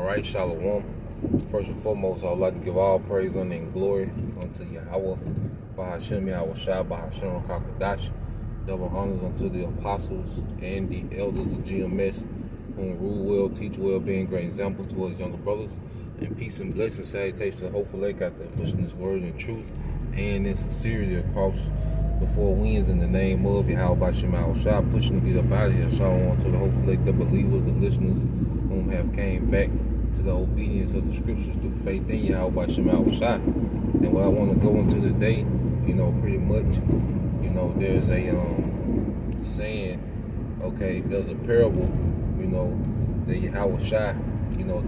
right, Shalom. First and foremost, I would like to give all praise, honor, and glory unto Yahweh, Bahashem Yahweh Shai, Bahashem Kakadash. Double honors unto the apostles and the elders of GMS, whom rule well, teach well, being great example to us younger brothers. And peace and blessing, salutations, hopefully got to pushing this word in truth and in sincerity across the four winds in the name of Yahweh Bahashem Yahweh Shai, pushing to get up out of here. Shalom to the hopefully the believers, the listeners, whom have came back to the obedience of the scriptures through faith in Yahweh Bahashem Yahweh Shai. And what I want to go into today, pretty much, there's a saying, okay, there's a parable, that Yahweh Shai,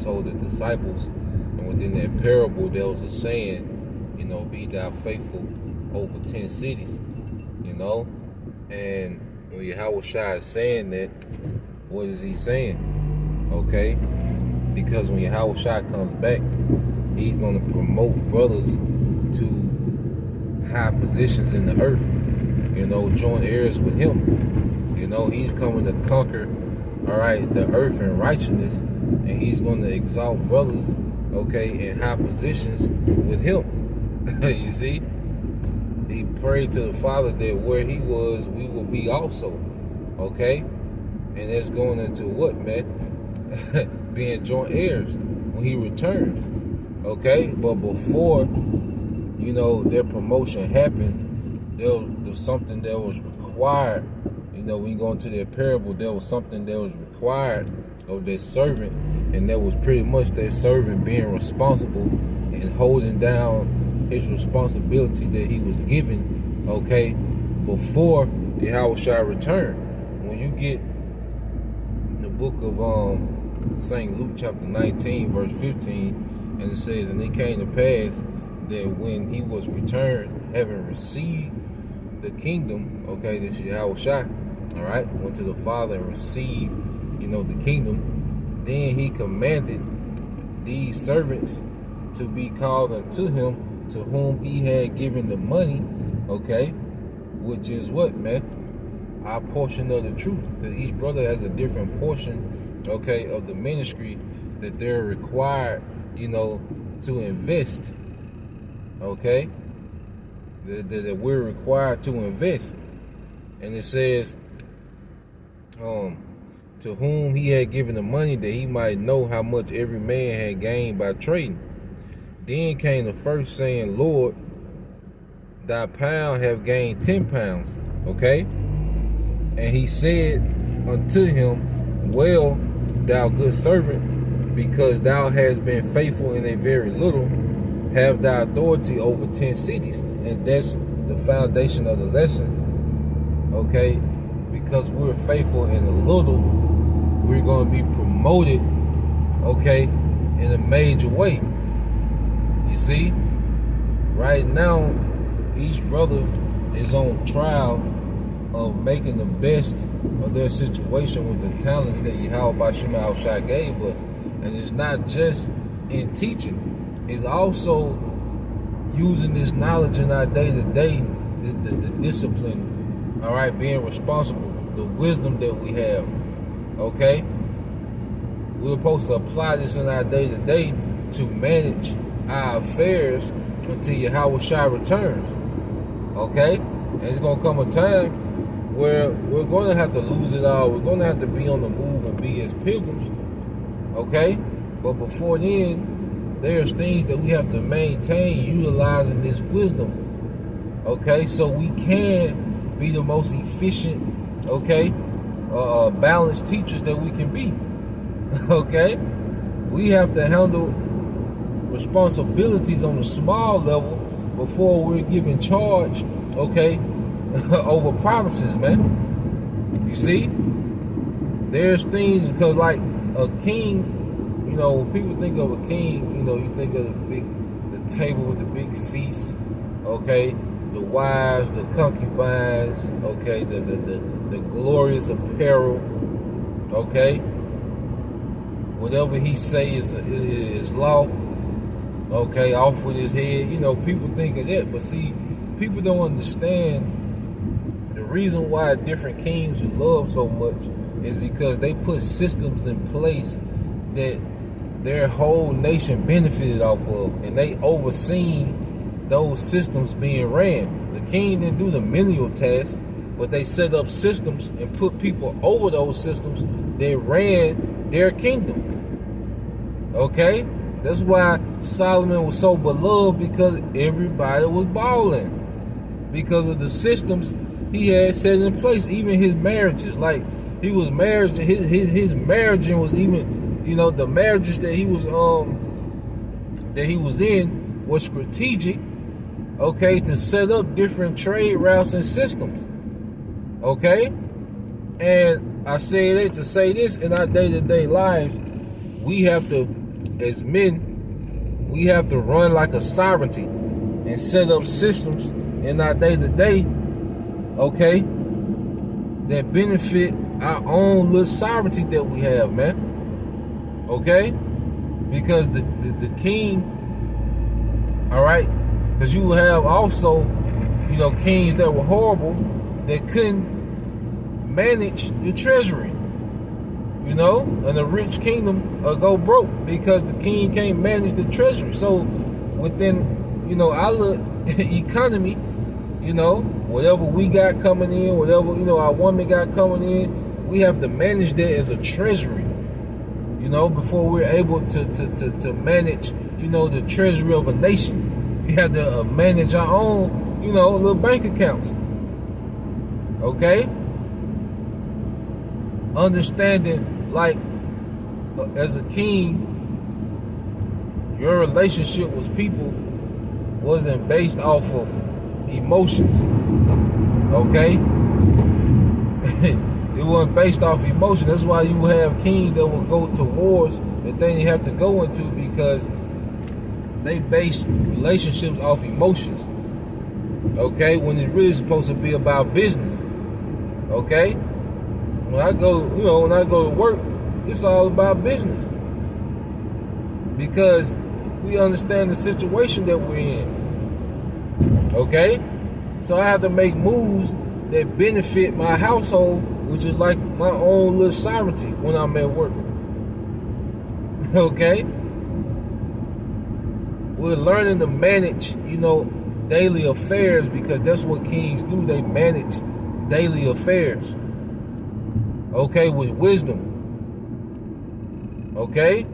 told the disciples, and within that parable there was a saying, be thou faithful over 10 cities, and when Yahweh Shai is saying that, what is he saying? Okay, because when Yahweh Shai comes back, he's going to promote brothers to high positions in the earth, join heirs with him. He's coming to conquer, the earth in righteousness, and he's going to exalt brothers, in high positions with him. You see? He prayed to the Father that where he was, we will be also. Okay? And that's going into what, man? Being joint heirs when he returns. Okay? But before, their promotion happened, there was something that was required. When you go into that parable, there was something that was required of that servant, and that was pretty much that servant being responsible and holding down his responsibility that he was given, before Yahweh Shai returned. When you get the book of St. Luke chapter 19, verse 15, and it says, and it came to pass that when he was returned, having received the kingdom, this is Yahweh Shai, went to the Father and received, the kingdom, then he commanded these servants to be called unto him, to whom he had given the money, which is what, man? Our portion of the truth. Because each brother has a different portion, of the ministry that they're required, to invest, that we're required to invest. And it says, to whom he had given the money that he might know how much every man had gained by trading. Then came the first saying, Lord, thy pound have gained 10 pounds. And he said unto him, well, thou good servant, because thou hast been faithful in a very little, have thy authority over 10 cities. And that's the foundation of the lesson. Because we're faithful in a little, we're going to be promoted, in a major way. You see, right now, each brother is on trial of making the best of their situation with the talents that Yahweh Bahashem Yahweh Shai gave us. And it's not just in teaching, it's also using this knowledge in our day-to-day, the discipline, being responsible, the wisdom that we have, We're supposed to apply this in our day-to-day to manage our affairs until Yahweh Shai returns. And it's going to come a time where we're going to have to lose it all. We're going to have to be on the move and be as pilgrims. But before then, there's things that we have to maintain utilizing this wisdom. So we can be the most efficient, balanced teachers that we can be. We have to handle responsibilities on a small level before we're given charge, over promises, man. You see? There's things, because like a king, when people think of a king, you think of the table with the big feast, the wives, the concubines, the glorious apparel, whatever he say is law, off with his head. People think of that, but see, people don't understand the reason why different kings you love so much is because they put systems in place that their whole nation benefited off of, and they overseen those systems being ran. The king didn't do the menial task, but they set up systems and put people over those systems that ran their kingdom. Okay? That's why Solomon was so beloved, because everybody was balling. Because of the systems he had set in place, even his marriages. Like, he was married, his marriaging was even, you know, the marriages that he was in was strategic, okay, to set up different trade routes and systems. Okay? And I say that to say this: in our day-to-day lives, we have to, as men, we have to run like a sovereignty and set up systems in our day-to-day, okay, that benefit our own little sovereignty that we have, man. Okay? Because the king, all right, because you will have also, you know, kings that were horrible, that couldn't manage the treasury, you know, and the rich kingdom go broke because the king can't manage the treasury. So within, you know, our economy, you know, whatever we got coming in, whatever, you know, our woman got coming in, we have to manage that as a treasury, you know, before we're able to manage, you know, the treasury of a nation. We have to manage our own, you know, little bank accounts. Okay? Understanding, like, as a king, your relationship with people wasn't based off of emotions. Okay? It wasn't based off emotion. That's why you have kings that will go to wars that they didn't have to go into, because they base relationships off emotions. Okay? When it's really supposed to be about business. Okay? When I go to work, it's all about business. Because we understand the situation that we're in. Okay? So I have to make moves that benefit my household, which is like my own little sovereignty when I'm at work. Okay? We're learning to manage, you know, daily affairs, because that's what kings do. They manage daily affairs. Okay? With wisdom. Okay?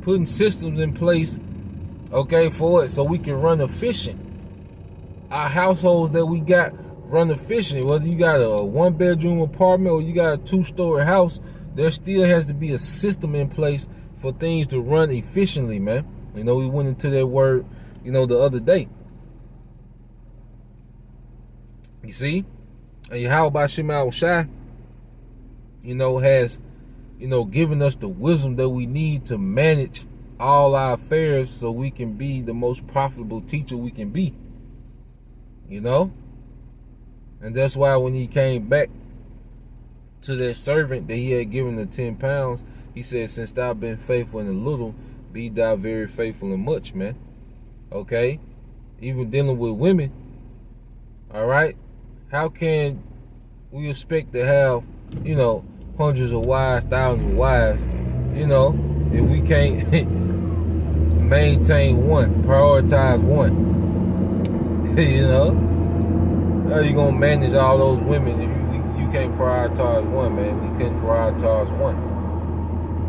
Putting systems in place, okay, for it, so we can run efficient. Our households that we got run efficient. Whether you got a 1-bedroom apartment or you got a 2-story house, there still has to be a system in place for things to run efficiently, man. You know, we went into that word, you know, the other day. You see? And Yahweh Shema Shai, you know, has, you know, given us the wisdom that we need to manage all our affairs so we can be the most profitable teacher we can be. You know? And that's why when he came back to that servant that he had given the 10 pounds, he said, since thou been faithful in a little, be thou very faithful in much, man. Okay? Even dealing with women, all right? How can we expect to have, you know, hundreds of wives, thousands of wives, you know, if we can't maintain one, prioritize one? You know? How you gonna manage all those women if you can't prioritize one, man? We couldn't prioritize one.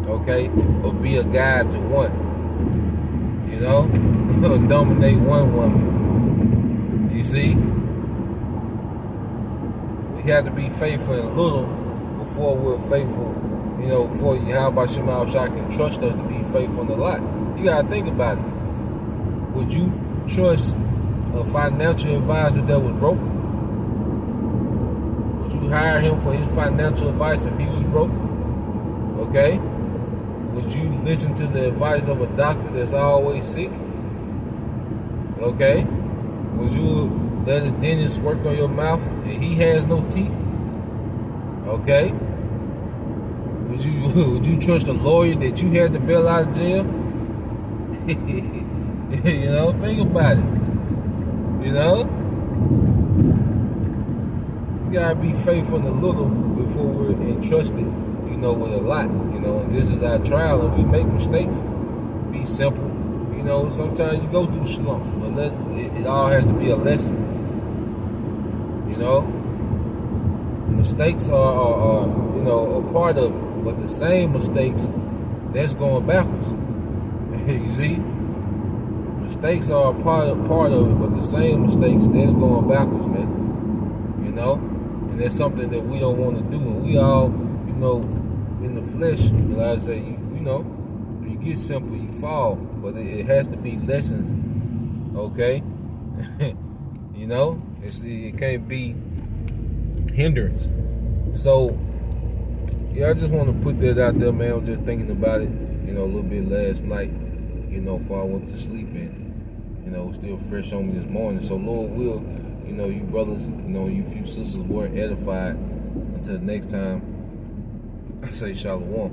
Okay? Or be a guide to one. You know? Or dominate one woman. You see? We have to be faithful in little before we're faithful, you know, before Yahweh Shema Shai can trust us to be faithful in a lot. You gotta think about it. Would you trust a financial advisor that was broke? Would you hire him for his financial advice if he was broke? Okay? Would you listen to the advice of a doctor that's always sick? Okay? Would you let a dentist work on your mouth and he has no teeth? Okay? Would you trust a lawyer that you had to bail out of jail? You know, think about it. You know? You gotta be faithful in the little before we're entrusted, you you know, with a lot, you know, and this is our trial, and we make mistakes. Be simple, you know. Sometimes you go through slumps, but it all has to be a lesson, you know. Mistakes are you know, a part of it, but the same mistakes, that's going backwards. You see, mistakes are a part of it, but the same mistakes, that's going backwards, man. You know, and that's something that we don't want to do. And we all, you know, in the flesh, like I say, you know, you get simple, you fall, but it has to be lessons, okay? You know, it can't be hindrance. So, yeah, I just want to put that out there, man. I was just thinking about it, you know, a little bit last night, you know, before I went to sleep, and, you know, still fresh on me this morning. So, Lord will, you know, you brothers, you know, you few sisters were edified. Until next time, I say shalom.